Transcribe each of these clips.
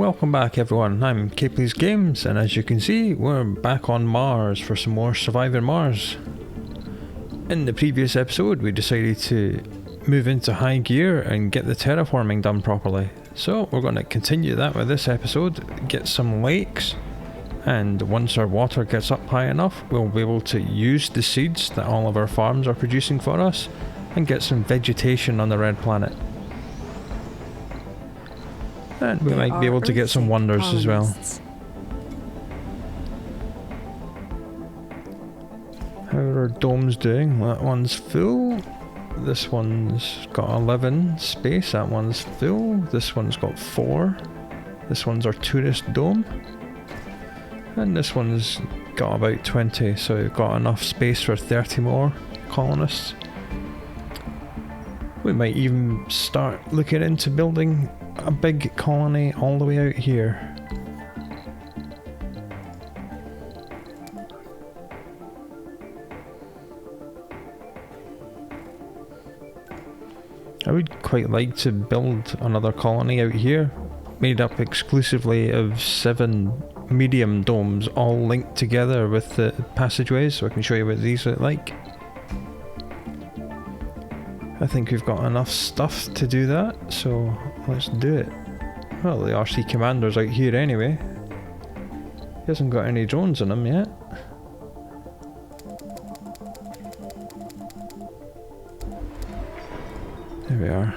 Welcome back everyone, I'm Capely's Games, and as you can see, we're back on Mars for some more Surviving Mars. In the previous episode, we decided to move into high gear and get the terraforming done properly. So we're going to continue that with this episode, get some lakes, and once our water gets up high enough, we'll be able to use the seeds that all of our farms are producing for us, and get some vegetation on the red planet. And we might be able to get some wonders as well. How are our domes doing? That one's full. This one's got 11 space. That one's full. This one's got 4. This one's our tourist dome. And this one's got about 20, so we've got enough space for 30 more colonists. We might even start looking into building a big colony all the way out here. I would quite like to build another colony out here, made up exclusively of 7 medium domes all linked together with the passageways, so I can show you what these look like. I think we've got enough stuff to do that, so let's do it. Well, the RC commander's out here anyway. He hasn't got any drones in him yet. There we are.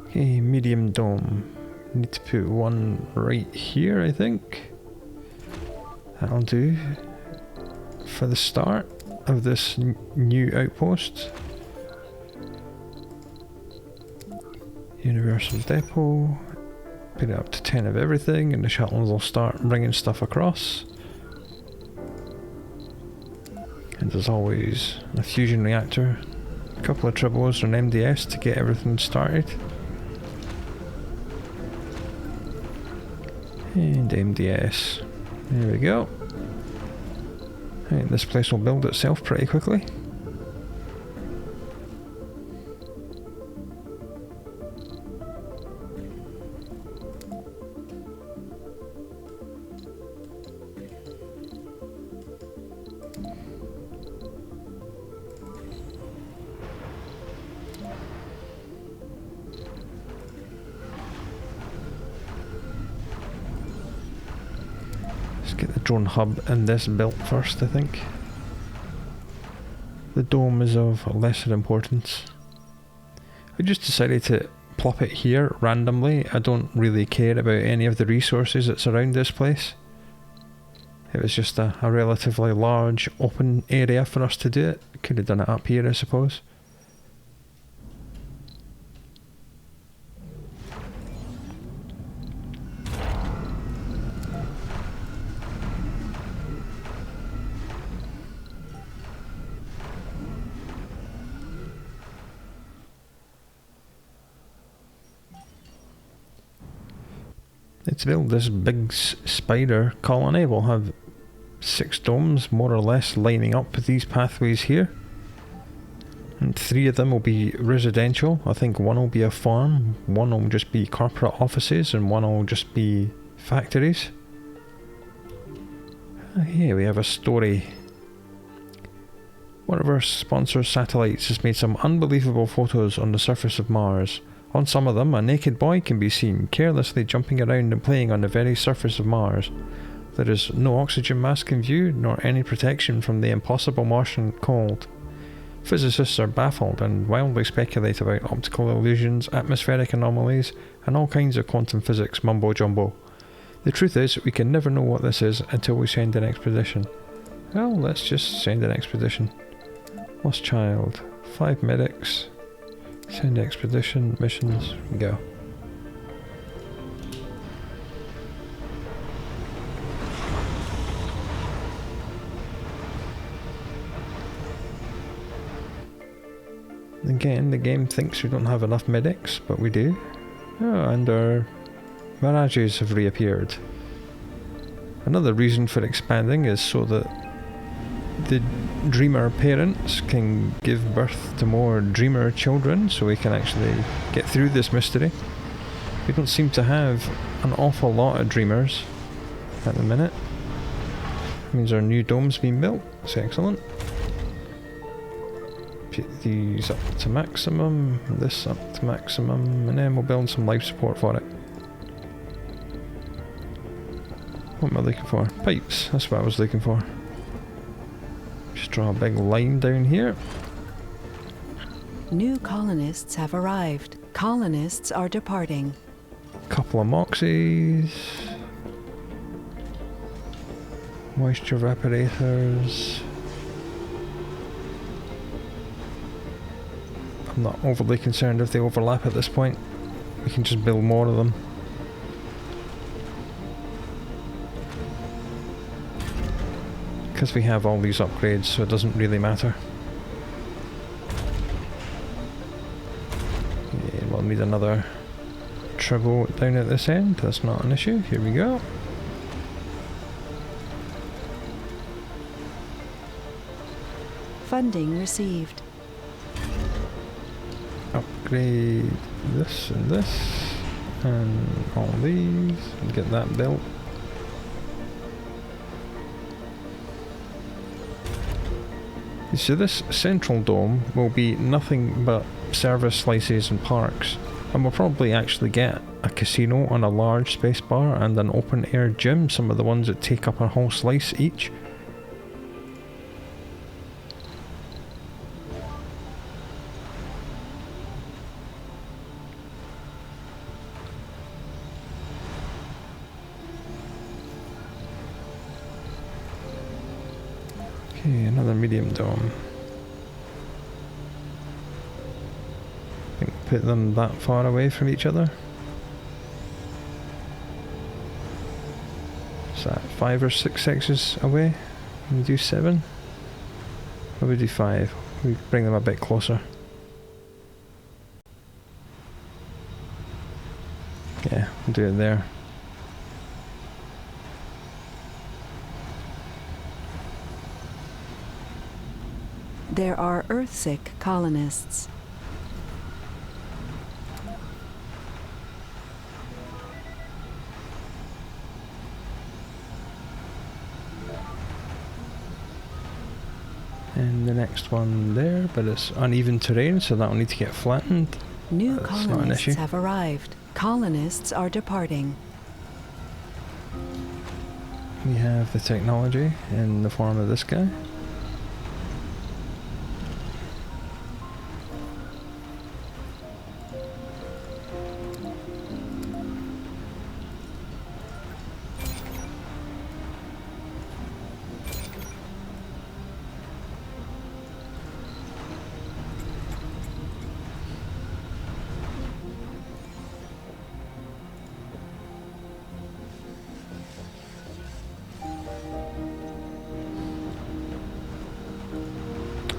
Okay, medium dome. Need to put one right here, I think. That'll do for the start of this new outpost. Universal depot. Put it up to 10 of everything and the shuttles will start bringing stuff across. And as always, a fusion reactor, a couple of tribbles and an MDS to get everything started. And MDS. There we go. Right, this place will build itself pretty quickly. Get the drone hub and this built first, I think. The dome is of lesser importance. I just decided to plop it here randomly. I don't really care about any of the resources that surround this place. It was just a relatively large open area for us to do it. Could have done it up here, I suppose. To build this big spider colony, we'll have 6 domes more or less lining up with these pathways here, and 3 of them will be residential. I think 1 will be a farm, 1 will just be corporate offices, and 1 will just be factories. Here we have a story. One of our sponsor satellites has made some unbelievable photos on the surface of Mars. On some of them, a naked boy can be seen, carelessly jumping around and playing on the very surface of Mars. There is no oxygen mask in view, nor any protection from the impossible Martian cold. Physicists are baffled and wildly speculate about optical illusions, atmospheric anomalies, and all kinds of quantum physics mumbo-jumbo. The truth is, we can never know what this is until we send an expedition. Well, let's just send an expedition. Lost child. 5 medics. Send expedition, missions, go. Again, the game thinks we don't have enough medics, but we do. Oh, and our mirages have reappeared. Another reason for expanding is so that the dreamer parents can give birth to more dreamer children, so we can actually get through this mystery. We don't seem to have an awful lot of dreamers at the minute. Means our new dome's been built. That's excellent. Put these up to maximum, this up to maximum, and then we'll build some life support for it. What am I looking for? Pipes, that's what I was looking for. Just draw a big line down here. New colonists have arrived. Colonists are departing. Couple of moxies. Moisture evaporators. I'm not overly concerned if they overlap at this point. We can just build more of them. Because we have all these upgrades, so it doesn't really matter. Yeah, we'll need another turbo down at this end. That's not an issue. Here we go. Funding received. Upgrade this and this and all these and get that built. So this central dome will be nothing but service slices and parks, and we'll probably actually get a casino on a large space bar and an open air gym, some of the ones that take up a whole slice each. Okay, another medium dome. I think we'll put them that far away from each other. Is that 5 or 6 X's away? Can we do 7? Or we do 5? We bring them a bit closer. Yeah, we'll do it there. There are Earthsick colonists. And the next one there, but it's uneven terrain, so that'll need to get flattened. New That's not an colonists issue. have arrived. Colonists are departing. We have the technology in the form of this guy.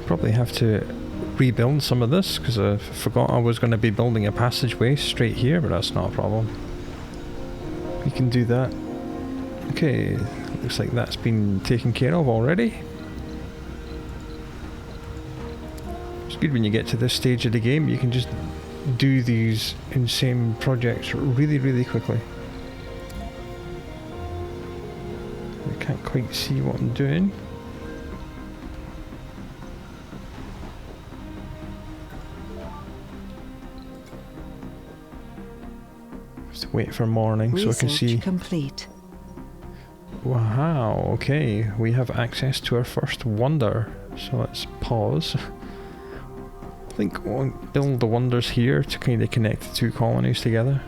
Probably have to rebuild some of this because I forgot I was going to be building a passageway straight here, but that's not a problem. We can do that. Okay, looks like that's been taken care of already. It's good when you get to this stage of the game, you can just do these insane projects really, really quickly. I can't quite see what I'm doing. Just wait for morning so I can see. Research complete. Wow, okay, we have access to our first wonder, so let's pause. I think we'll build the wonders here to kind of connect the two colonies together.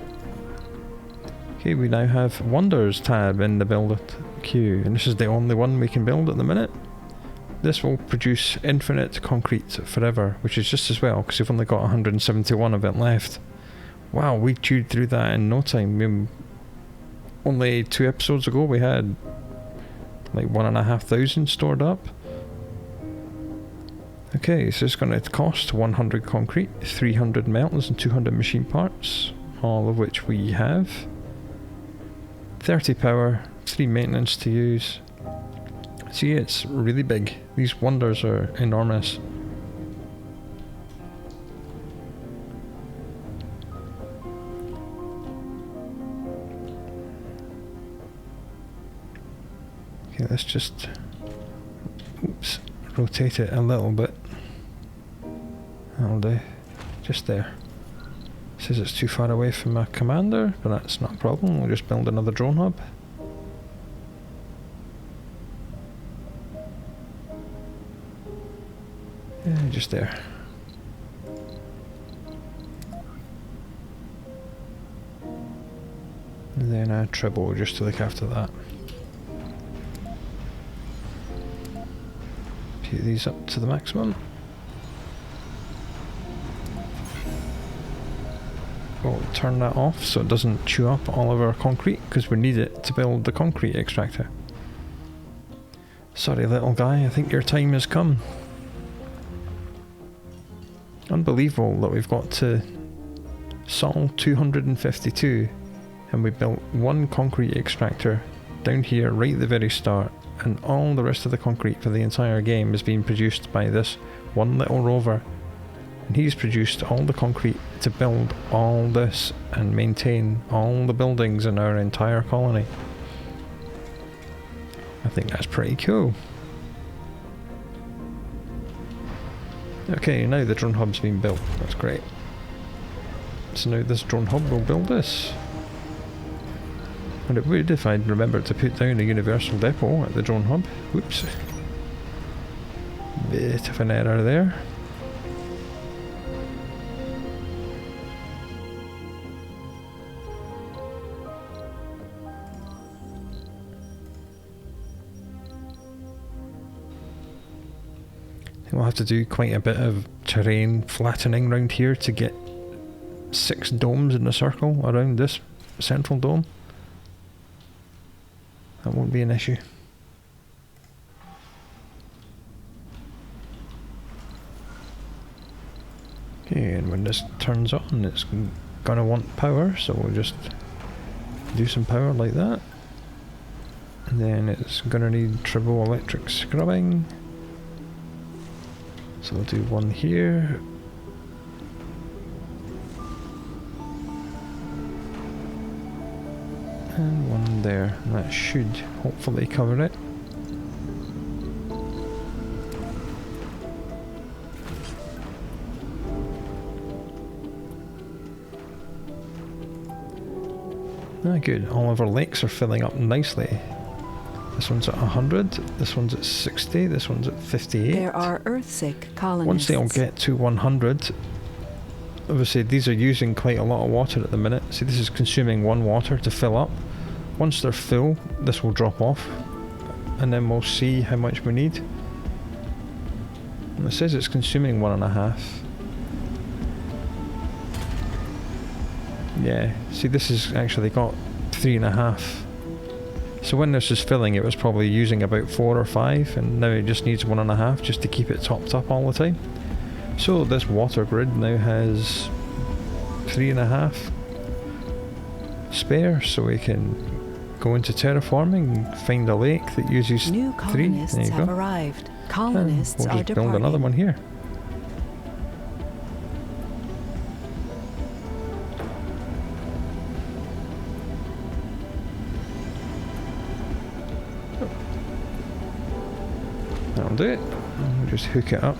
Okay, we now have wonders tab in the build it queue, and this is the only one we can build at the minute. This will produce infinite concrete forever, which is just as well because we've only got 171 of it left. Wow, we chewed through that in no time. Only 2 episodes ago we had like 1,500 stored up. Okay, so it's going to cost 100 concrete, 300 metals and 200 machine parts, all of which we have. 30 power, 3 maintenance to use. See, it's really big. These wonders are enormous. Okay, let's just rotate it a little bit. That'll do. Just there. Says it's too far away from my commander, but that's not a problem. We'll just build another drone hub. Yeah, just there. And then a treble just to look after that. Get these up to the maximum. We'll turn that off so it doesn't chew up all of our concrete, because we need it to build the concrete extractor. Sorry little guy, I think your time has come. Unbelievable that we've got to Sol 252 and we built one concrete extractor down here right at the very start, and all the rest of the concrete for the entire game is being produced by this one little rover, and he's produced all the concrete to build all this and maintain all the buildings in our entire colony. I think that's pretty cool. Okay, now the drone hub's been built. That's great. So now this drone hub will build this. And it would if I'd remembered to put down a universal depot at the drone hub. Whoops. Bit of an error there. We'll have to do quite a bit of terrain flattening around here to get 6 domes in a circle around this central dome. That won't be an issue. Okay, and when this turns on, it's gonna want power, so we'll just do some power like that. And then it's gonna need triple electric scrubbing. So we'll do one here. And one there. And that should hopefully cover it. Ah, good. All of our lakes are filling up nicely. This one's at 100, this one's at 60, this one's at 58. There are Earthsick colonists. Once they all get to 100, obviously these are using quite a lot of water at the minute. See, this is consuming 1 water to fill up. Once they're full, this will drop off, and then we'll see how much we need. And it says it's consuming 1.5. Yeah, see, this has actually got 3.5. So when this is filling, it was probably using about 4 or 5, and now it just needs 1.5 just to keep it topped up all the time. So this water grid now has 3.5 spare, so we can go into terraforming and find a lake that uses New 3. colonists There you have go. arrived. Colonists We'll are just departing. build another one here. That'll do it. And we'll just hook it up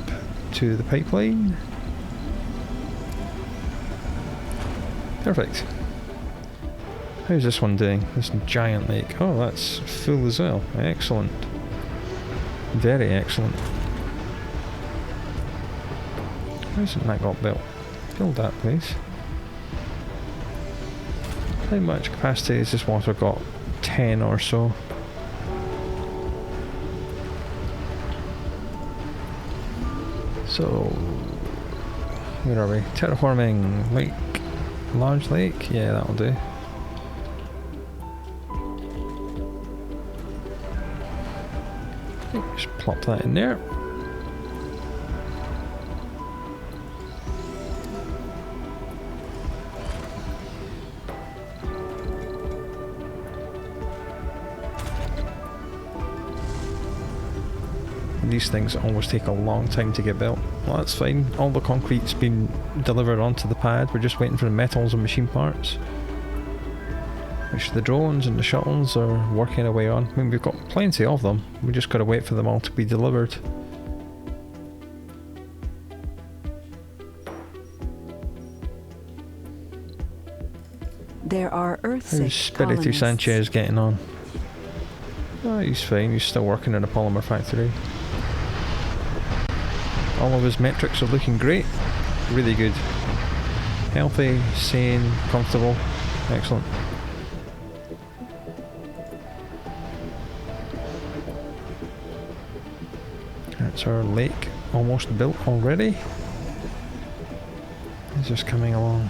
to the pipeline. Perfect. How's this one doing? This giant lake. Oh, that's full as well. Excellent. Very excellent. Why hasn't that got built? Build that, please. How much capacity has this water got? 10 or so. So, where are we? Terraforming lake. Large lake? Yeah, that'll do. Just plop that in there. These things always take a long time to get built. Well, that's fine. All the concrete's been delivered onto the pad. We're just waiting for the metals and machine parts. which the drones and the shuttles are working away on. I mean, we've got plenty of them, we just got to wait for them all to be delivered. There are Earth-sick How's Spiritu colonists. Sanchez getting on? Oh, he's fine, he's still working in a polymer factory. All of his metrics are looking great, really good. Healthy, sane, comfortable, excellent. That's our lake almost built already. It's just coming along.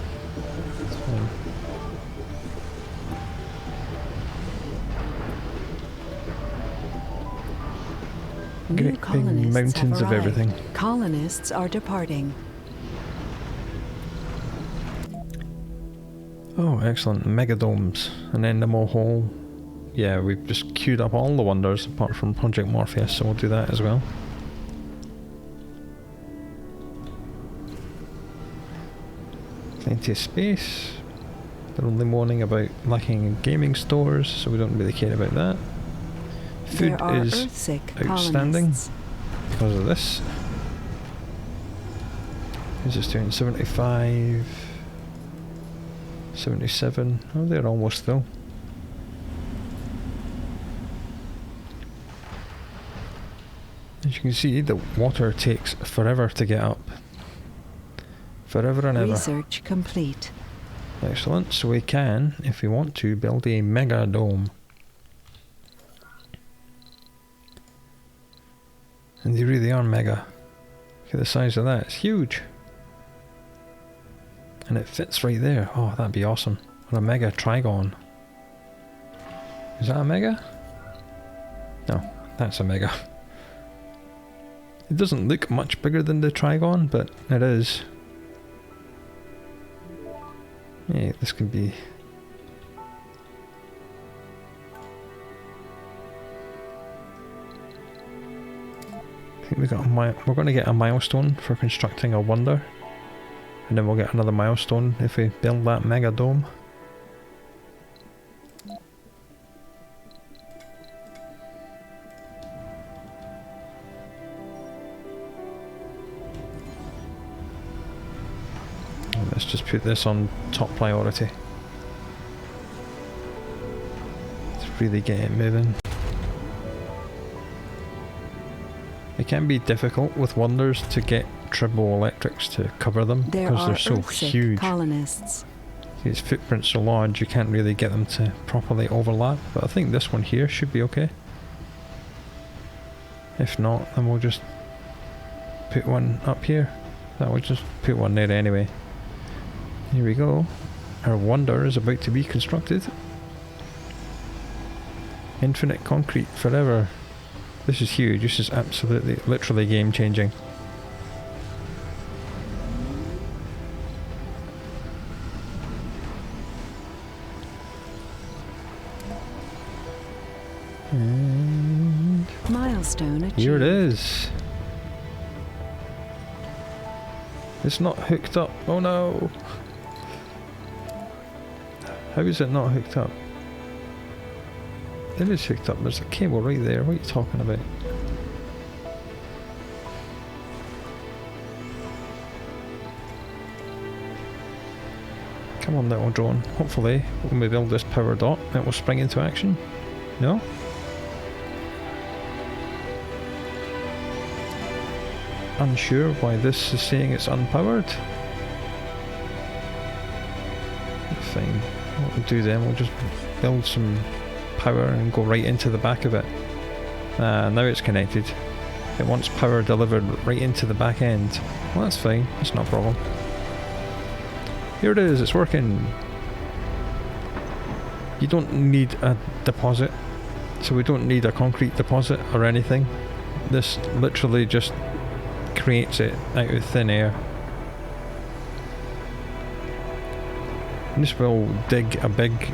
It's fine. New Great big colonists mountains have of arrived. everything. Colonists are departing. Oh, excellent. Megadomes. An Endemo hole. Yeah, we've just queued up all the wonders apart from Project Morpheus, so we'll do that as well. Plenty of space. They're only moaning about lacking in gaming stores, so we don't really care about that. Food There are is Earth-sick outstanding colonists. because of this. Is this doing 75, 77? Oh, they're almost full. As you can see, the water takes forever to get up. Forever and ever. Research complete. Excellent. So we can, if we want to, build a mega dome. And they really are mega. Look at the size of that. It's huge. And it fits right there. Oh, that'd be awesome. Or a mega trigon. Is that a mega? No, that's a mega. It doesn't look much bigger than the trigon, but it is. Yeah, this can be... I think we're going to get a milestone for constructing a wonder. And then we'll get another milestone if we build that mega dome. Let's just put this on top priority. Let's really get it moving. It can be difficult with wonders to get triple electrics to cover them There because are they're so Earth-sick huge. colonists. Its footprints are large, you can't really get them to properly overlap, but I think this one here should be okay. If not, then we'll just put one up here. That will just put one there anyway. Here we go. Our wonder is about to be constructed. Infinite concrete forever. This is huge. This is absolutely, literally game changing. And Milestone achieved. here it is. It's not hooked up. Oh no. How is it not hooked up? It is hooked up. There's a cable right there. What are you talking about? Come on, little drone. Hopefully, when we build this power dot, it will spring into action. No? Unsure why this is saying it's unpowered. Fine. What we'll do then, we'll just build some power and go right into the back of it. Now it's connected. It wants power delivered right into the back end. Well, that's fine. That's not a problem. Here it is. It's working. You don't need a deposit. So we don't need a concrete deposit or anything. This literally just creates it out of thin air. And this will dig a big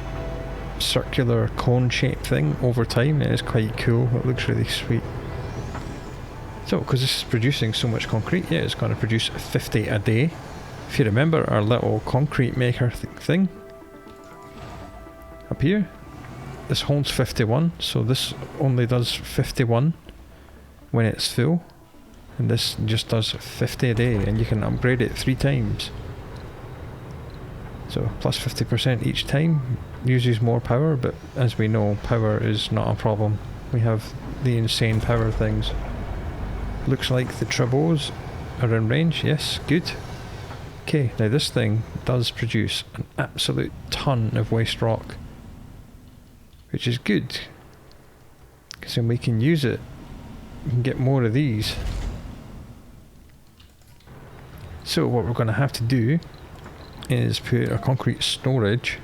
circular cone shaped thing over time. It is quite cool. It looks really sweet. So, because this is producing so much concrete, yeah, it's going to produce 50 a day. If you remember our little concrete maker thing, up here. This holds 51, so this only does 51 when it's full, and this just does 50 a day, and you can upgrade it 3 times. So plus 50% each time, uses more power, but as we know, power is not a problem. We have the insane power things. Looks like the Trabeaus are in range, yes, good. Okay, now this thing does produce an absolute ton of waste rock, which is good, because then we can use it. We can get more of these. So what we're going to have to do is put a concrete storage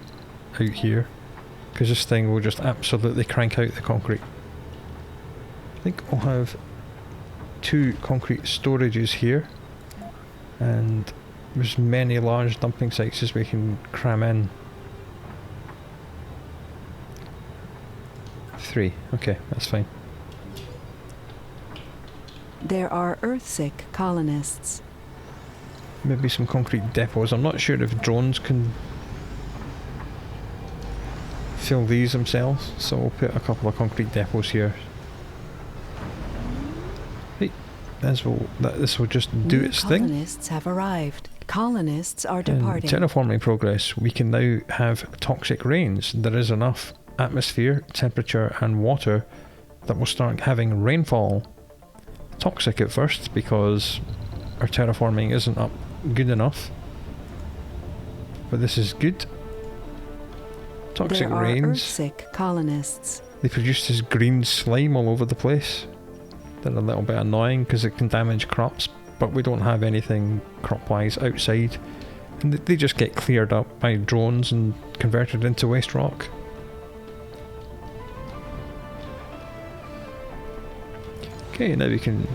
out here, because this thing will just absolutely crank out the concrete. I think I'll have 2 concrete storages here, and there's many large dumping sites as we can cram in. 3, okay, that's fine. There are Earthsick colonists. Maybe some concrete depots. I'm not sure if drones can fill these themselves, so we'll put a couple of concrete depots here. Hey, this will just do its thing. Colonists have arrived. Colonists are departing. In terraforming progress, we can now have toxic rains. There is enough atmosphere, temperature and water that will start having rainfall. Toxic at first because our terraforming isn't up good enough, but this is good. Toxic there are rains. Earthsick colonists. They produce this green slime all over the place. They're a little bit annoying because it can damage crops, but we don't have anything crop-wise outside, and they just get cleared up by drones and converted into waste rock. Okay, now we can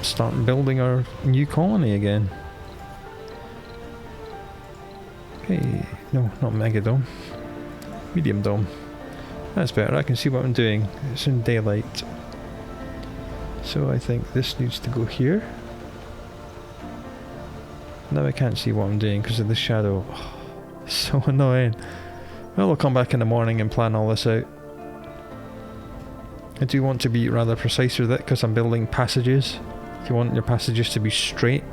start building our new colony again. Okay, no, not mega dome. Medium dome. That's better, I can see what I'm doing. It's in daylight. So I think this needs to go here. Now I can't see what I'm doing because of the shadow. Oh, so annoying. Well, I'll come back in the morning and plan all this out. I do want to be rather precise with it because I'm building passages. You want your passages to be straight.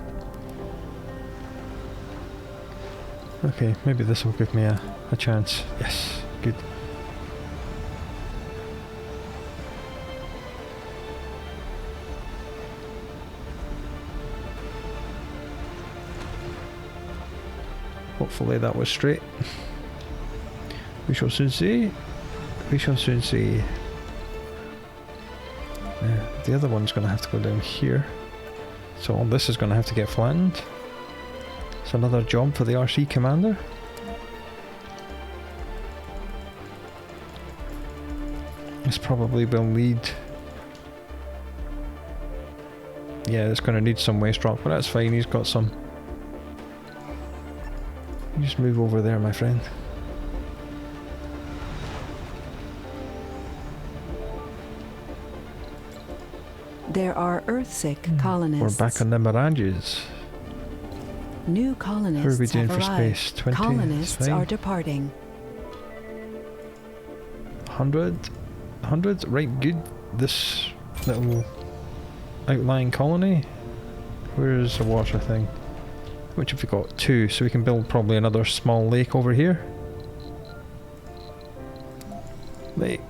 Okay, maybe this will give me a chance. Yes, good. Hopefully that was straight. We shall soon see. We shall soon see. The other one's going to have to go down here. So all this is going to have to get flattened. It's another job for the RC commander. This probably will need... Yeah, it's going to need some waste rock, but that's fine, he's got some. You just move over there, my friend. There are Earthsick colonists. We're back on the mirages. New colonists How are we doing have for arrived. space? 20? Colonists are departing. 100? 100? Right, good. This little outlying colony. Where's the water thing? Which have we got? 2, so we can build probably another small lake over here. Lake.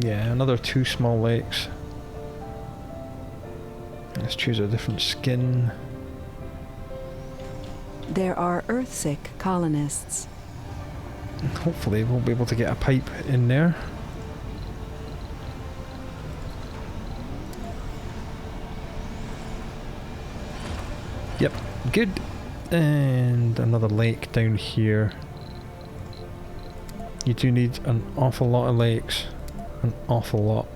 Yeah, another 2 small lakes. Let's choose a different skin. There are Earthsick colonists. Hopefully we'll be able to get a pipe in there. Yep, good. And another lake down here. You do need an awful lot of lakes. An awful lot.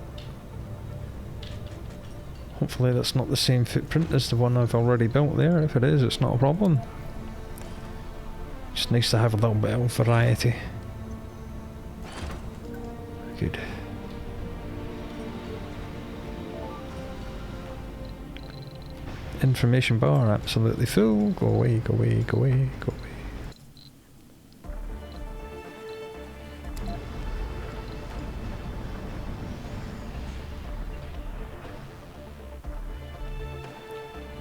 Hopefully that's not the same footprint as the one I've already built there. If it is, it's not a problem. Just nice to have a little bit of variety. Good. information bar absolutely full. Go away, go away, go away, go away.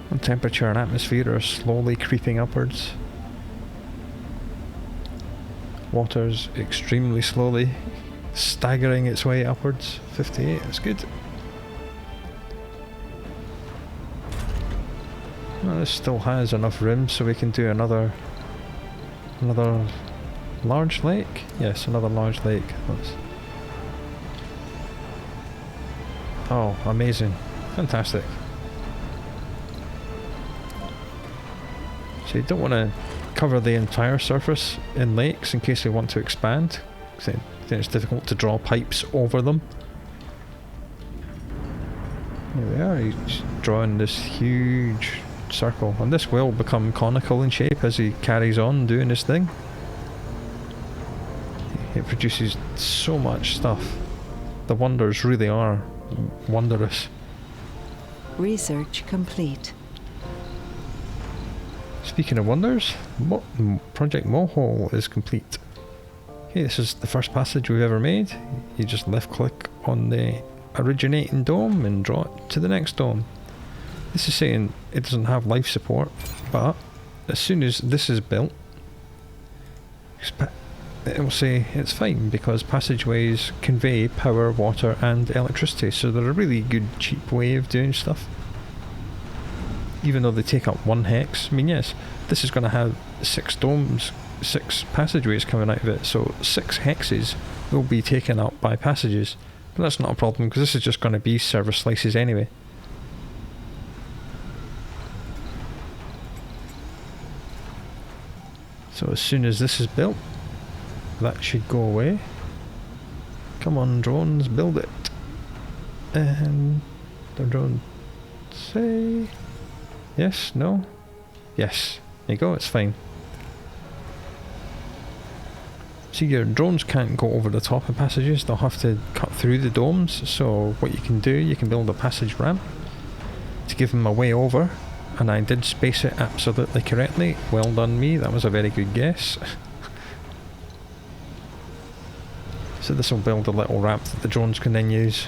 And temperature and atmosphere are slowly creeping upwards. Water's extremely slowly staggering its way upwards. 58, that's good. Well, this still has enough room so we can do another large lake. Yes, another large lake. Oh, amazing. Fantastic. So you don't want to cover the entire surface in lakes in case they want to expand. Then it's difficult to draw pipes over them. There we are, he's drawing this huge circle, and this will become conical in shape as he carries on doing his thing. It produces so much stuff. The wonders really are wondrous. Research complete. Speaking of wonders, Project Mohole is complete. Okay, this is the first passage we've ever made. You just left click on the originating dome and draw it to the next dome. This is saying it doesn't have life support, but as soon as this is built, it will say it's fine because passageways convey power, water and electricity, so they're a really good cheap way of doing stuff. Even though they take up 1 hex. I mean, yes, this is going to have 6 domes, 6 passageways coming out of it, so 6 hexes will be taken up by passages. But that's not a problem because this is just going to be server slices anyway. So as soon as this is built, that should go away. Come on drones, build it. And the drone say yes, no? Yes. There you go, it's fine. See, your drones can't go over the top of passages, they'll have to cut through the domes, so what you can do, you can build a passage ramp to give them a way over, and I did space it absolutely correctly. Well done me, that was a very good guess. So this will build a little ramp that the drones can then use.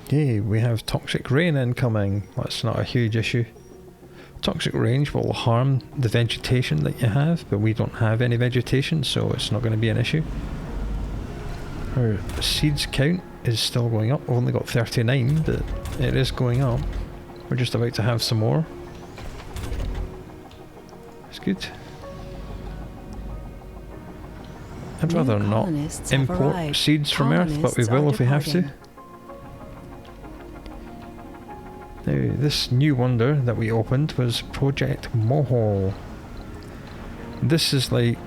Okay, we have toxic rain incoming. That's not a huge issue. Toxic rain will harm the vegetation that you have, but we don't have any vegetation, so it's not going to be an issue. Our seeds count is still going up. We've only got 39, but it is going up. We're just about to have some more. It's good. I'd rather not import seeds from Earth, but we will if we have to. Now, this new wonder that we opened was Project Mohole. This is like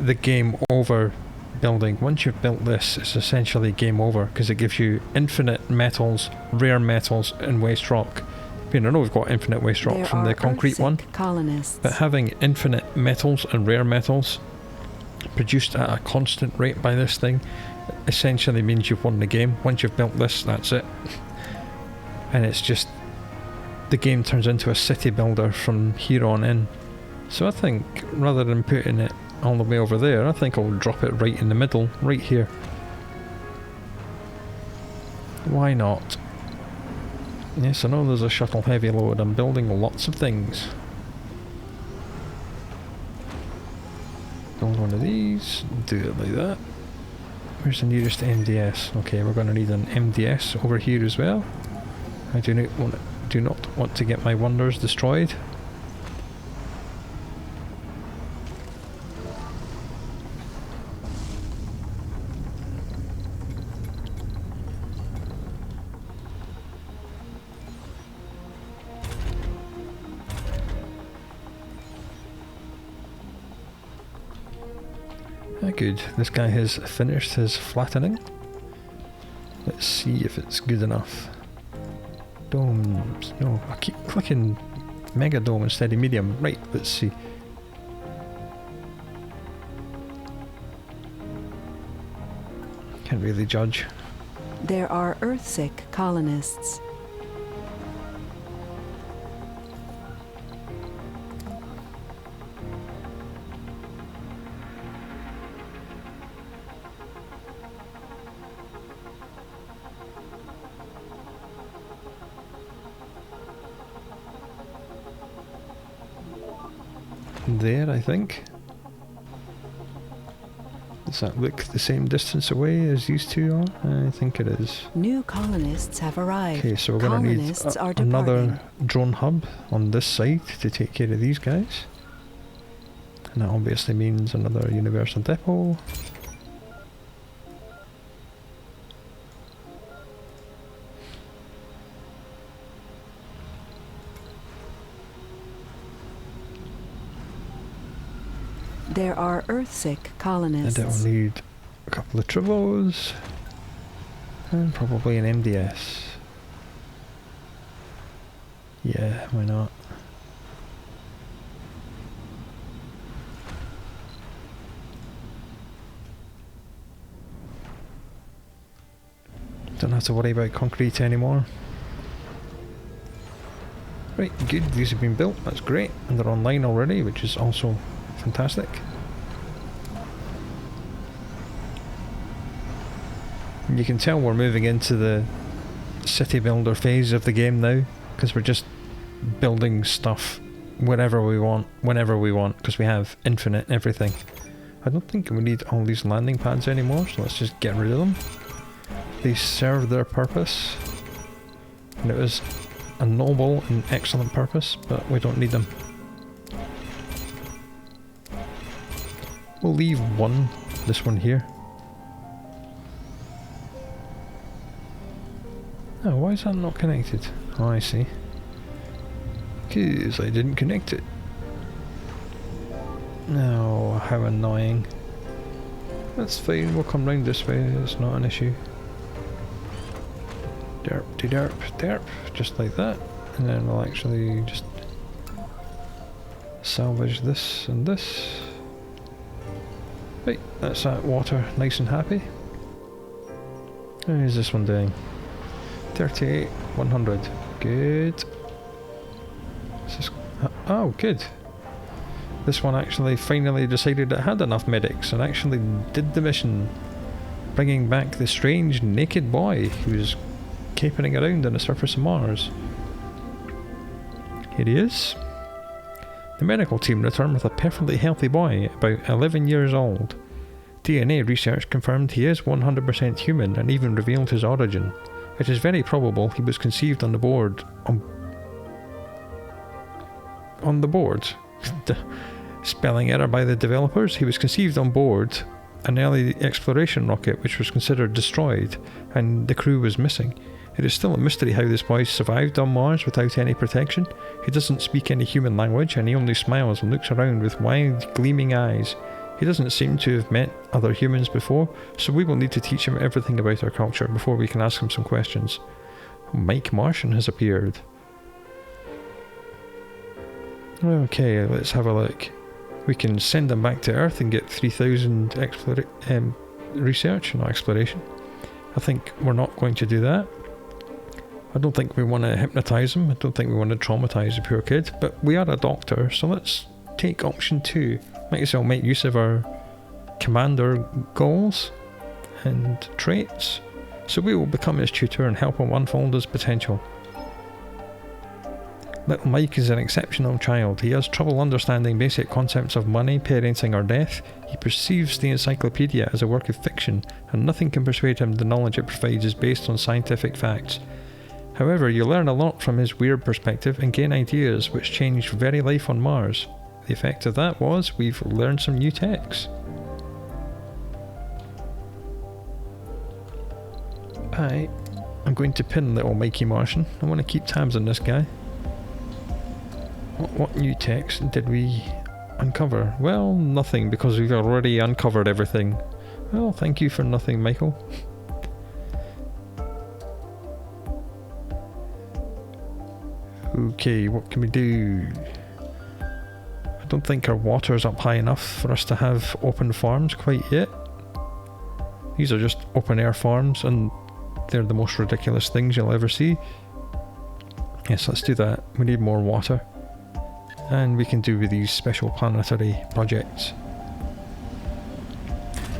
the game over building. Once you've built this, it's essentially game over because it gives you infinite metals, rare metals and waste rock. I mean, I know we've got infinite waste rock from the concrete one, but having infinite metals and rare metals produced at a constant rate by this thing essentially means you've won the game. Once you've built this, that's it. And it's just, the game turns into a city builder from here on in. So I think rather than putting it all the way over there, I think I'll drop it right in the middle, right here. Why not? Yes, I know there's a shuttle heavy load. I'm building lots of things. Build one of these, do it like that. Where's the nearest MDS? Okay, we're going to need an MDS over here as well. I do not want to get my wonders destroyed. Good. This guy has finished his flattening. Let's see if it's good enough. Domes. No, I keep clicking mega dome instead of medium. Right, let's see. Can't really judge. There are Earth-sick colonists. There, I think. Does that look the same distance away as these two are? I think it is. New colonists have arrived. Okay, so we're going to need Colonists are another departing. drone hub on this side to take care of these guys. And that obviously means another universal depot. There are Earth-sick And colonists. it will need a couple of tribos. And probably an MDS. Yeah, why not? Don't have to worry about concrete anymore. Right, good, these have been built, that's great. And they're online already, which is also fantastic. And you can tell we're moving into the city builder phase of the game now, because we're just building stuff wherever we want, whenever we want, because we have infinite everything. I don't think we need all these landing pads anymore, so let's just get rid of them. They serve their purpose, and it was a noble and excellent purpose, but we don't need them. We'll leave this one here. Oh, why is that not connected? Oh, I see. Because I didn't connect it. No, how annoying. That's fine, we'll come round this way, it's not an issue. Derp, de-derp, derp, just like that. And then we'll actually just salvage this and this. Right, that's that water nice and happy. How is this one doing? 38, 100. Good. Oh, good. This one actually finally decided it had enough medics and actually did the mission, bringing back the strange naked boy who was capering around on the surface of Mars. Here he is. The medical team returned with a perfectly healthy boy, about 11 years old. DNA research confirmed he is 100% human and even revealed his origin. It is very probable he was conceived on the board. On the board? Spelling error by the developers. He was conceived on board an early exploration rocket which was considered destroyed, and the crew was missing. It is still a mystery how this boy survived on Mars without any protection. He doesn't speak any human language, and he only smiles and looks around with wide, gleaming eyes. He doesn't seem to have met other humans before, so we will need to teach him everything about our culture before we can ask him some questions. Mike Martian has appeared. Okay, let's have a look. We can send him back to Earth and get 3,000 research, not exploration. I think we're not going to do that. I don't think we want to hypnotise him. I don't think we want to traumatise the poor kid. But we are a doctor, so let's take option 2. Might as well make use of our commander goals and traits. So we will become his tutor and help him unfold his potential. Little Mike is an exceptional child. He has trouble understanding basic concepts of money, parenting or death. He perceives the encyclopedia as a work of fiction, and nothing can persuade him the knowledge it provides is based on scientific facts. However, you learn a lot from his weird perspective and gain ideas which change very life on Mars. The effect of that was we've learned some new techs. I'm going to pin little Mikey Martian. I want to keep tabs on this guy. What new techs did we uncover? Well, nothing, because we've already uncovered everything. Well, thank you for nothing, Michael. Okay, what can we do? I don't think our water's up high enough for us to have open farms quite yet. These are just open air farms, and they're the most ridiculous things you'll ever see. Yes, let's do that. We need more water. And we can do with these special planetary projects.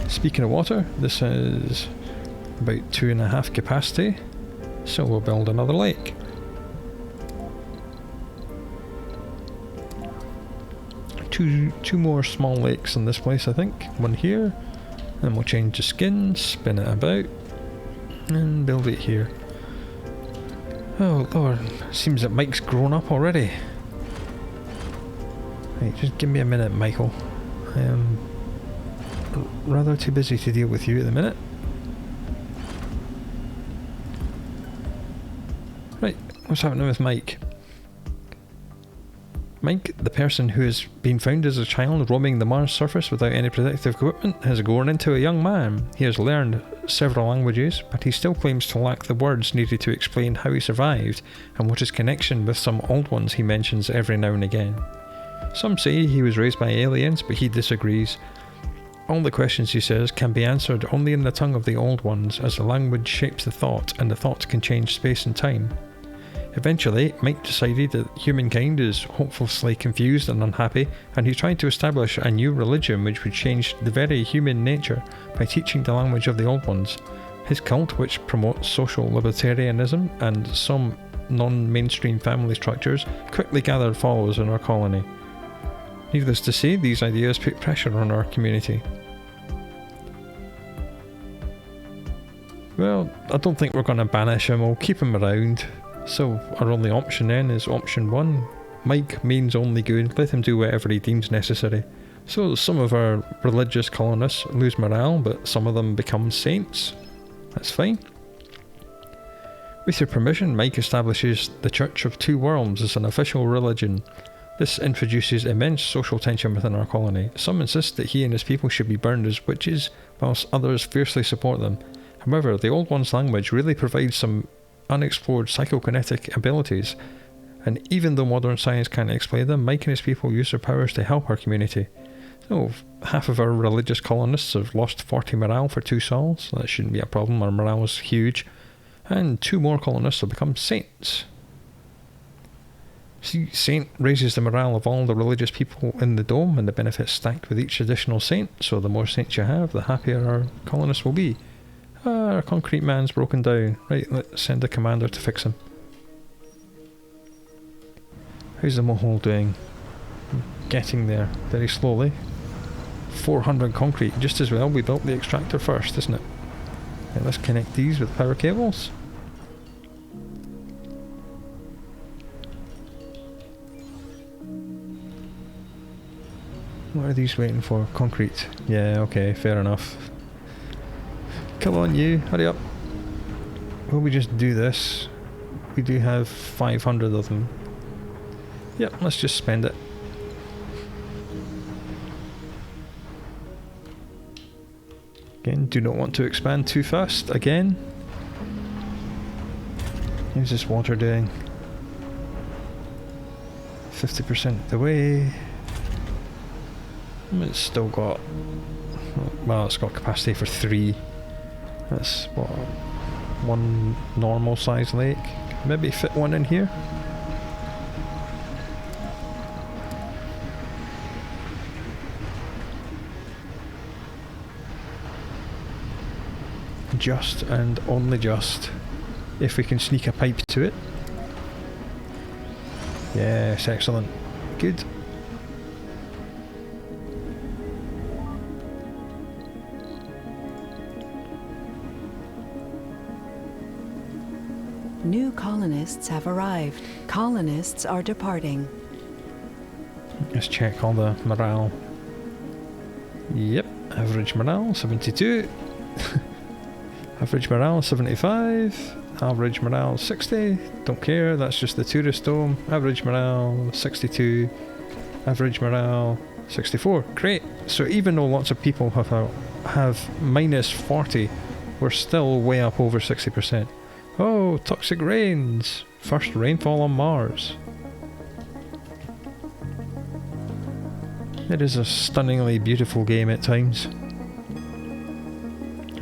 Speaking of water, this is about 2.5 capacity, so we'll build another lake. Two more small lakes in this place, I think. One here, and we'll change the skin, spin it about, and build it here. Oh lord, seems that Mike's grown up already. Right, just give me a minute, Michael. I am rather too busy to deal with you at the minute. Right, what's happening with Mike? Mike, the person who has been found as a child roaming the Mars surface without any protective equipment, has grown into a young man. He has learned several languages, but he still claims to lack the words needed to explain how he survived and what his connection with some old ones he mentions every now and again. Some say he was raised by aliens, but he disagrees. All the questions, he says, can be answered only in the tongue of the old ones, as the language shapes the thought, and the thought can change space and time. Eventually, Mike decided that humankind is hopelessly confused and unhappy, and he tried to establish a new religion which would change the very human nature by teaching the language of the old ones. His cult, which promotes social libertarianism and some non-mainstream family structures, quickly gathered followers in our colony. Needless to say, these ideas put pressure on our community. Well, I don't think we're going to banish him, we'll keep him around. So our only option then is option 1. Mike means only good, let him do whatever he deems necessary. So some of our religious colonists lose morale, but some of them become saints. That's fine. With your permission, Mike establishes the Church of Two Worlds as an official religion. This introduces immense social tension within our colony. Some insist that he and his people should be burned as witches, whilst others fiercely support them. However, the Old One's language really provides some unexplored psychokinetic abilities, and even though modern science can't explain them, Mike and his people use their powers to help our community. So, half of our religious colonists have lost 40 morale for 2 souls. That shouldn't be a problem, our morale is huge. And 2 more colonists have become saints. See, saint raises the morale of all the religious people in the dome, and the benefits stacked with each additional saint, so the more saints you have, the happier our colonists will be. Our concrete man's broken down. Right, let's send a commander to fix him. How's the mohole doing? Getting there, very slowly. 400 concrete, just as well we built the extractor first, isn't it? Right, let's connect these with power cables. What are these waiting for? Concrete. Yeah, okay, fair enough. Come on you, hurry up. Will we just do this? We do have 500 of them. Yep, let's just spend it. Again, do not want to expand too fast, again. How's this water doing? 50% the way. It's still got... well, it's got capacity for 3. That's what, 1 normal size lake. Maybe fit 1 in here. Just and only just. If we can sneak a pipe to it. Yes, excellent. Good. New colonists have arrived. Colonists are departing. Let's check all the morale. Yep, average morale 72. Average morale 75. Average morale 60. Don't care, that's just the tourist dome. Average morale 62. Average morale 64. Great. So even though lots of people have minus 40, we're still way up over 60%. Oh, toxic rains! First rainfall on Mars. It is a stunningly beautiful game at times.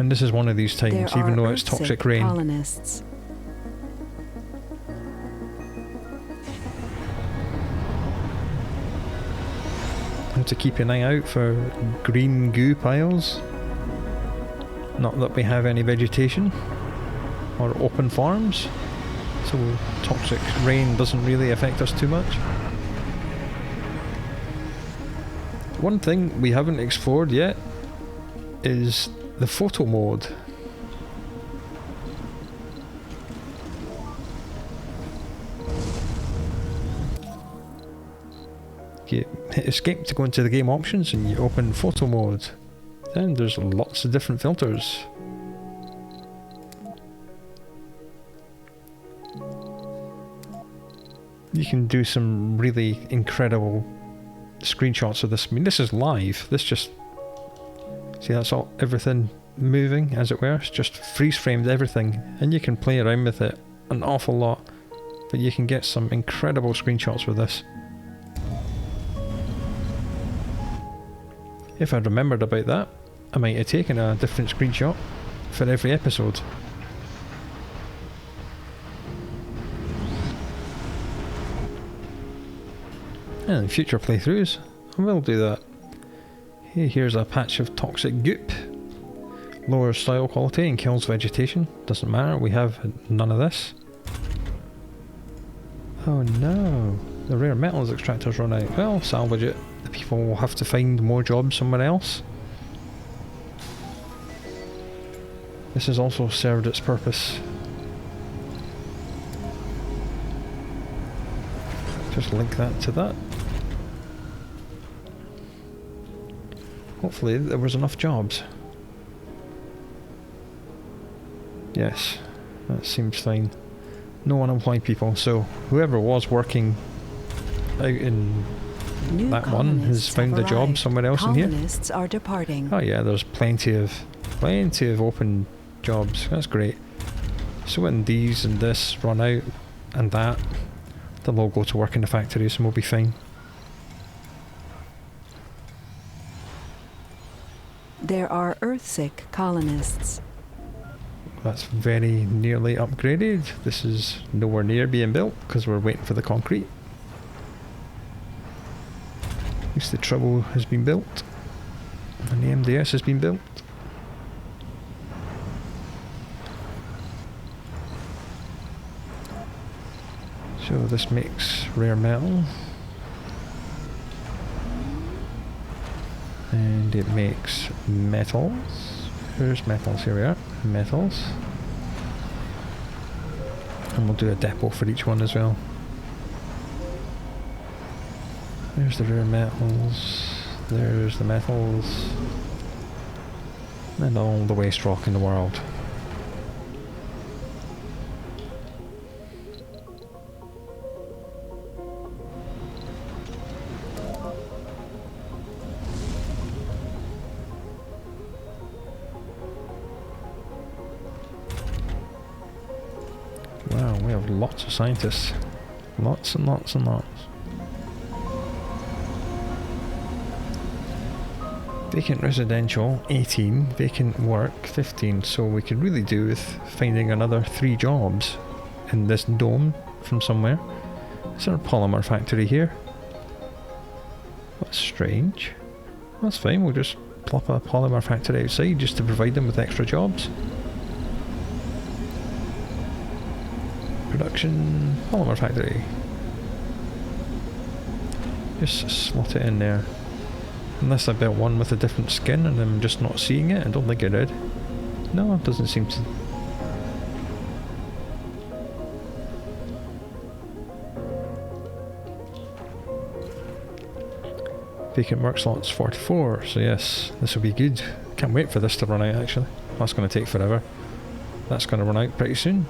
And this is one of these There times, are even though it's Earth-sick toxic rain. colonists. Have to keep an eye out for green goo piles. Not that we have any vegetation or open farms, so toxic rain doesn't really affect us too much. One thing we haven't explored yet is the photo mode. You hit escape to go into the game options and you open photo mode. Then there's lots of different filters. You can do some really incredible screenshots of this. I mean, this is live. This just... See, that's all, everything moving, as it were. It's just freeze framed everything. And you can play around with it an awful lot. But you can get some incredible screenshots with this. If I'd remembered about that, I might have taken a different screenshot for every episode. And in future playthroughs, I will do that. Hey, here's a patch of toxic goop. Lowers soil quality and kills vegetation. Doesn't matter, we have none of this. Oh no, the rare metals extractors run out. Well, salvage it. The people will have to find more jobs somewhere else. This has also served its purpose. Just link that to that. Hopefully there was enough jobs. Yes, that seems fine. No unemployed people, so whoever was working out in that one has found a job somewhere else in here. Colonists are departing. Oh yeah, there's plenty of open jobs. That's great. So when these and this run out, and that, they'll all go to work in the factories and we'll be fine. There are Earth-sick colonists. That's very nearly upgraded. This is nowhere near being built because we're waiting for the concrete. At least the Trouble has been built. And the MDS has been built. So this makes rare metal. And it makes metals. Here's metals, here we are. Metals. And we'll do a depot for each one as well. There's the rare metals. There's the metals. And all the waste rock in the world. Wow, we have lots of scientists. Lots and lots and lots. Vacant residential, 18. Vacant work, 15. So we could really do with finding another 3 jobs in this dome from somewhere. Is there a polymer factory here? That's strange. That's fine, we'll just plop a polymer factory outside just to provide them with extra jobs. Production polymer factory. Just slot it in there. Unless I built one with a different skin and I'm just not seeing it. I don't think I did. No, it doesn't seem to. Vacant work slots 44, so yes, this will be good. Can't wait for this to run out actually. That's going to take forever. That's going to run out pretty soon.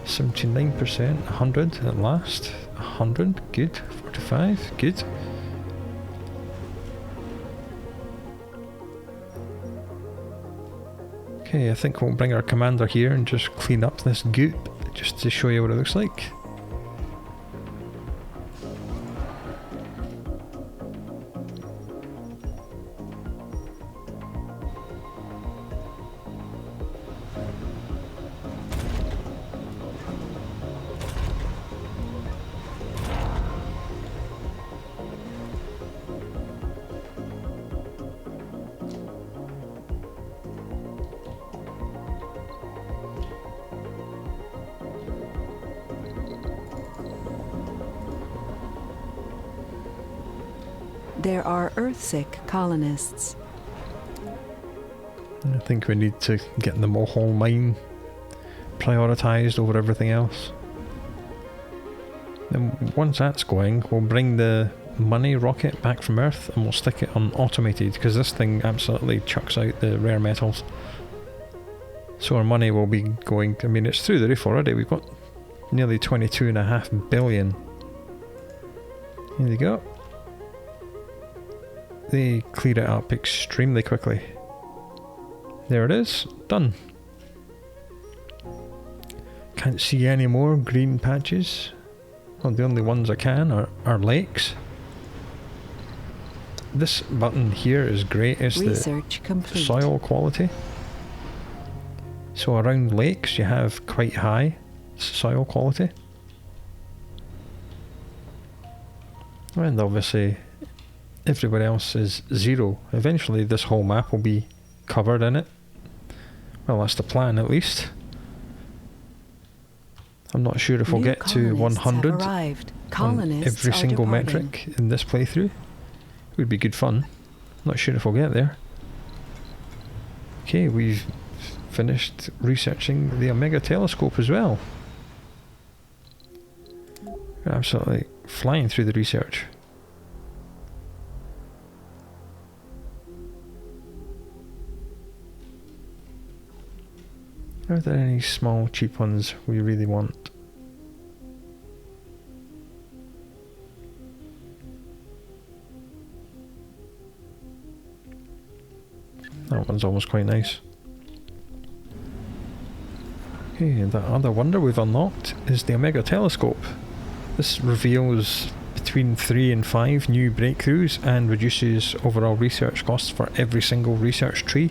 79%, 100 at last. 100, good. 45, good. Okay, I think we'll bring our commander here and just clean up this goop, just to show you what it looks like. There are Earthsick colonists. I think we need to get the Mohol mine prioritised over everything else. Then once that's going, we'll bring the money rocket back from Earth and we'll stick it on automated, because this thing absolutely chucks out the rare metals. So our money will be going, I mean, it's through the roof already. We've got nearly 22.5 billion. Here you go. They clear it up extremely quickly. There it is, done. Can't see any more green patches. Well, the only ones I can are lakes. This button here is great. It's Research the complete. Soil quality. So around lakes you have quite high soil quality. And obviously everywhere else is 0. Eventually this whole map will be covered in it. Well, that's the plan at least. I'm not sure if we'll get to 100 on every single metric in this playthrough. It would be good fun. Not sure if we'll get there. Okay, we've finished researching the Omega telescope as well. We're absolutely flying through the research. Are there any small cheap ones we really want? That one's almost quite nice. Okay, the other wonder we've unlocked is the Omega telescope. This reveals between 3 and 5 new breakthroughs and reduces overall research costs for every single research tree.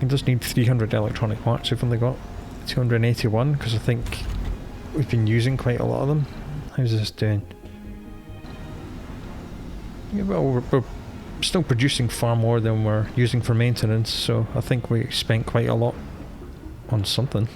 It does need 300 electronic parts. We've only got 281 because I think we've been using quite a lot of them. How's this doing? Yeah, well, we're still producing far more than we're using for maintenance, so I think we spent quite a lot on something.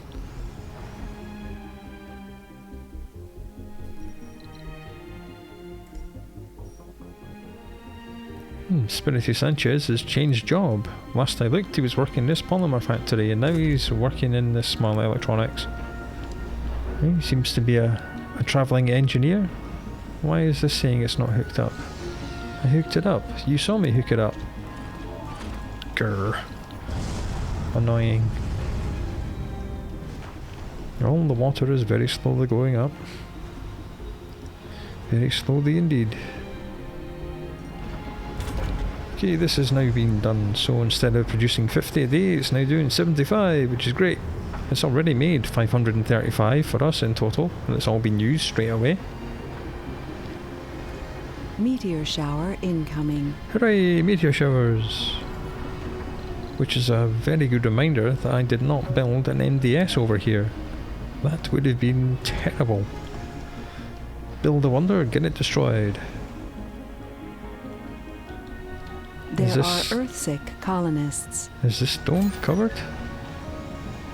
Spirity Sanchez has changed job. Last I looked he was working in this polymer factory and now he's working in this small electronics. He seems to be a travelling engineer. Why is this saying it's not hooked up? I hooked it up. You saw me hook it up. Grr. Annoying. All the water is very slowly going up. Very slowly indeed. Okay, this has now been done, so instead of producing 50 a day, it's now doing 75, which is great. It's already made 535 for us in total, and it's all been used straight away. Meteor shower incoming. Hooray, meteor showers! Which is a very good reminder that I did not build an MDS over here. That would have been terrible. Build a wonder, get it destroyed. There are Earthsick colonists. Is this dome covered?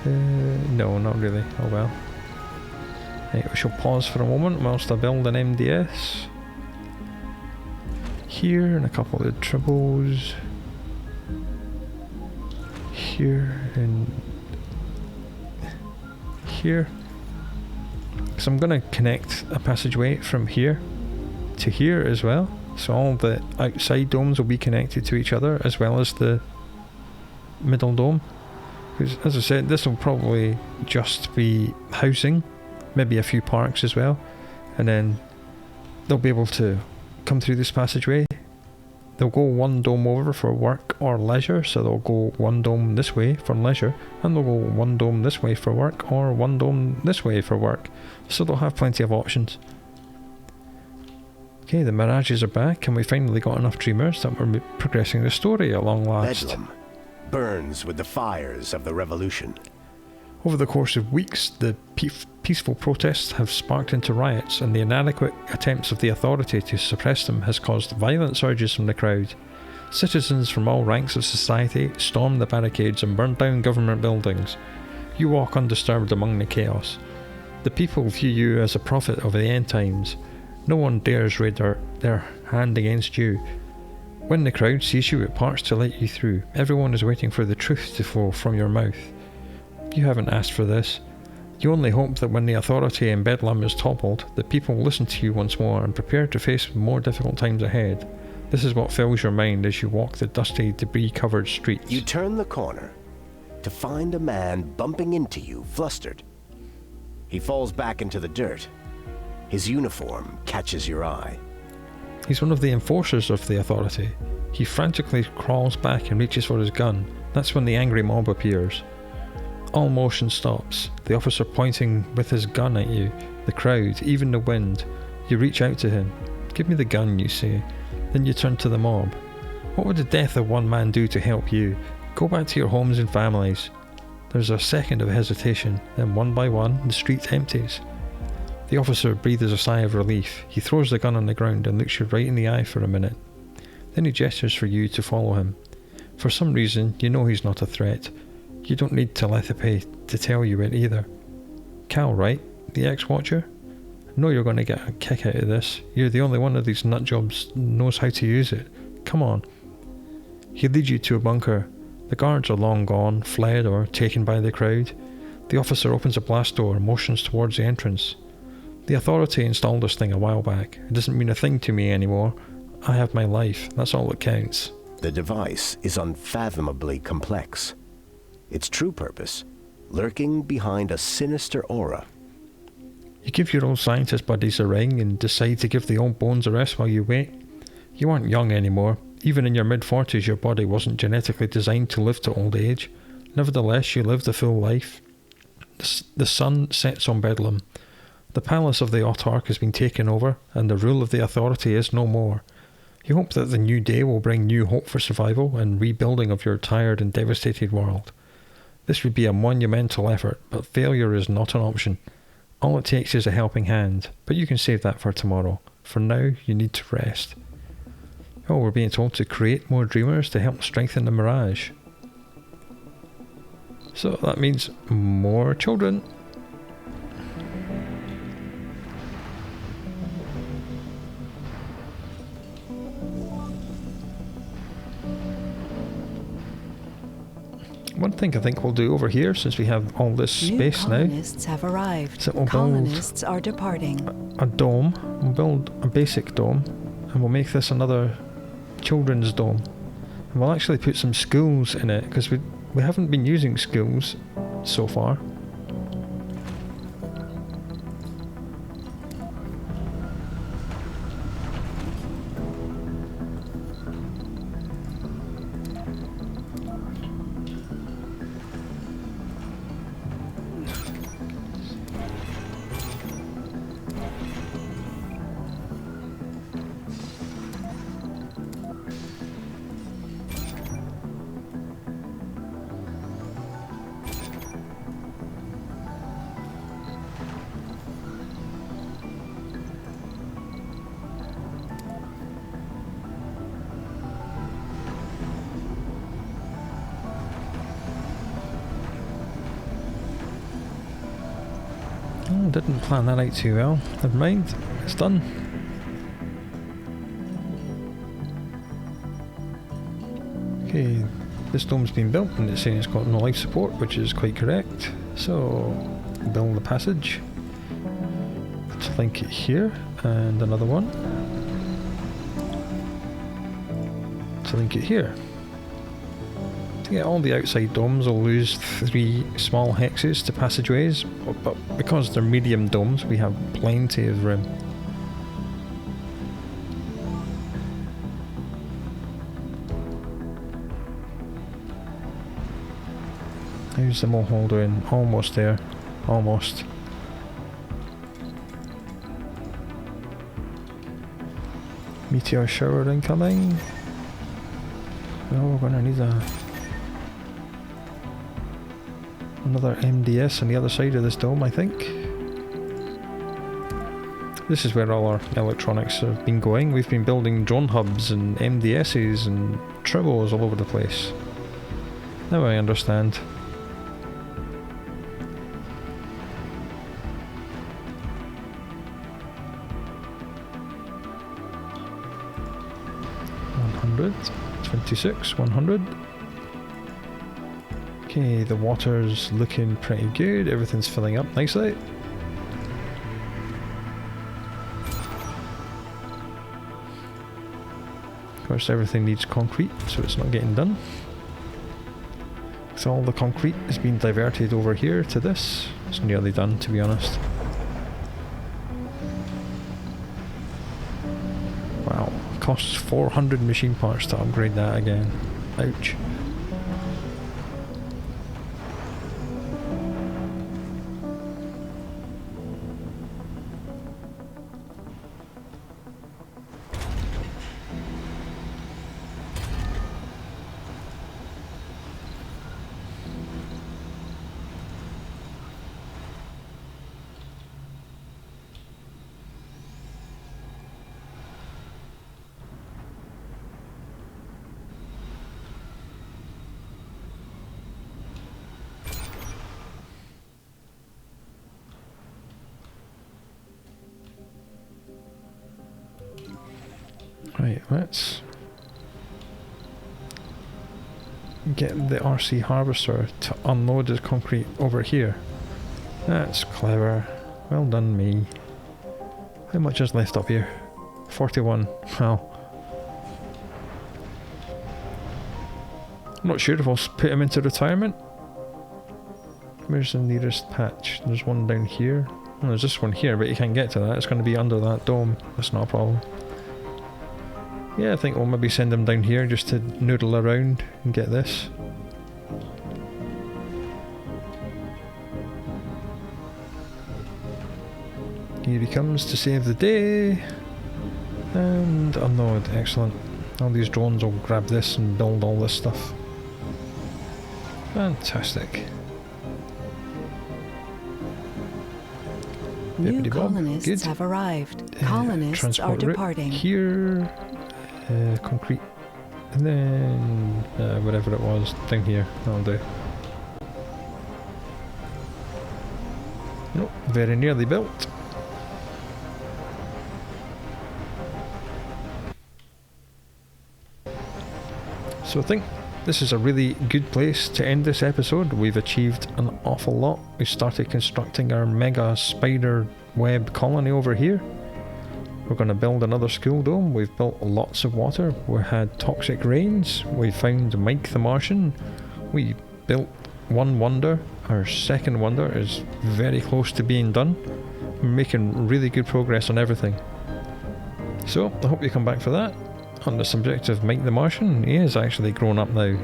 No, not really. Oh well. Right, we shall pause for a moment whilst I build an MDS. Here, and a couple of tribbles. Here, and here. So I'm going to connect a passageway from here to here as well. So all the outside domes will be connected to each other as well as the middle dome. Because as I said, this will probably just be housing, maybe a few parks as well. And then they'll be able to come through this passageway. They'll go one dome over for work or leisure, so they'll go one dome this way for leisure, and they'll go one dome this way for work, or one dome this way for work. So they'll have plenty of options. Okay, the mirages are back, and we finally got enough dreamers that we're progressing the story at long last. Bedlam burns with the fires of the revolution. Over the course of weeks, the peaceful protests have sparked into riots, and the inadequate attempts of the authority to suppress them has caused violent surges from the crowd. Citizens from all ranks of society stormed the barricades and burned down government buildings. You walk undisturbed among the chaos. The people view you as a prophet of the end times. No one dares raise their hand against you. When the crowd sees you, it parts to let you through. Everyone is waiting for the truth to flow from your mouth. You haven't asked for this. You only hope that when the authority in Bedlam is toppled, the people will listen to you once more and prepare to face more difficult times ahead. This is what fills your mind as you walk the dusty, debris-covered streets. You turn the corner to find a man bumping into you, flustered. He falls back into the dirt. His uniform catches your eye. He's one of the enforcers of the authority. He frantically crawls back and reaches for his gun. That's when the angry mob appears. All motion stops, the officer pointing with his gun at you, the crowd, even the wind. You reach out to him. "Give me the gun," you say. Then you turn to the mob. What would the death of one man do to help you? Go back to your homes and families. There's a second of hesitation, then one by one, the street empties. The officer breathes a sigh of relief. He throws the gun on the ground and looks you right in the eye for a minute. Then he gestures for you to follow him. For some reason, you know he's not a threat. You don't need telepathy to tell you it either. Cal, right? The ex-watcher? I know you're going to get a kick out of this. You're the only one of these nutjobs knows how to use it. Come on. He leads you to a bunker. The guards are long gone, fled or taken by the crowd. The officer opens a blast door and motions towards the entrance. The authority installed this thing a while back. It doesn't mean a thing to me anymore. I have my life. That's all that counts. The device is unfathomably complex. Its true purpose, lurking behind a sinister aura. You give your old scientist buddies a ring and decide to give the old bones a rest while you wait. You aren't young anymore. Even in your mid-40s, your body wasn't genetically designed to live to old age. Nevertheless, you lived a full life. The sun sets on Bedlam. The palace of the Autarch has been taken over, and the rule of the authority is no more. You hope that the new day will bring new hope for survival and rebuilding of your tired and devastated world. This would be a monumental effort, but failure is not an option. All it takes is a helping hand, but you can save that for tomorrow. For now, you need to rest. Oh, we're being told to create more dreamers to help strengthen the mirage. So that means more children. One thing I think we'll do over here, since we have all this space now, colonists have arrived. so we'll Colonists are departing. build a dome. We'll build a basic dome, and we'll make this another children's dome. And we'll actually put some schools in it, because we haven't been using schools so far. Oh, didn't plan that out too well. Never mind, it's done. Okay, this dome's been built and it's saying it's got no life support, which is quite correct. So, build the passage to link it here, and another one to link it here. Yeah, all the outside domes will lose 3 small hexes to passageways, but because they're medium domes, we have plenty of room. How's the mohole doing? Almost there. Almost. Meteor shower incoming. Oh, we're gonna need another MDS on the other side of this dome, I think. This is where all our electronics have been going. We've been building drone hubs and MDSs and turbos all over the place. Now I understand. 100, 26, 100. Okay, the water's looking pretty good, everything's filling up nicely. Of course everything needs concrete, so it's not getting done. So all the concrete is being diverted over here to this. It's nearly done, to be honest. Wow, costs 400 machine parts to upgrade that again. Ouch. Right, let's get the RC harvester to unload his concrete over here. That's clever. Well done, me. How much is left up here? 41. Well, I'm not sure if I'll put him into retirement. Where's the nearest patch? There's one down here. Oh, there's this one here, but you can't get to that. It's going to be under that dome. That's not a problem. Yeah, I think we'll maybe send him down here just to noodle around and get this. Here he comes to save the day. And unload. Excellent. All these drones will grab this and build all this stuff. Fantastic. New Bippity bob. colonists Good. have arrived. Colonists are Transport route departing. here. Concrete. And then whatever it was down here. That'll do. Nope, very nearly built. So I think this is a really good place to end this episode. We've achieved an awful lot. We started constructing our mega spider web colony over here. We're going to build another school dome. We've built lots of water. We had toxic rains. We found Mike the Martian. We built one wonder. Our second wonder is very close to being done. We're making really good progress on everything. So I hope you come back for that. On the subject of Mike the Martian, he is actually grown up now.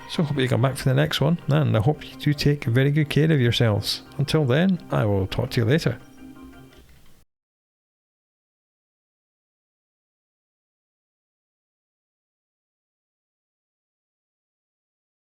So I hope you come back for the next one, and I hope you do take very good care of yourselves. Until then, I will talk to you later.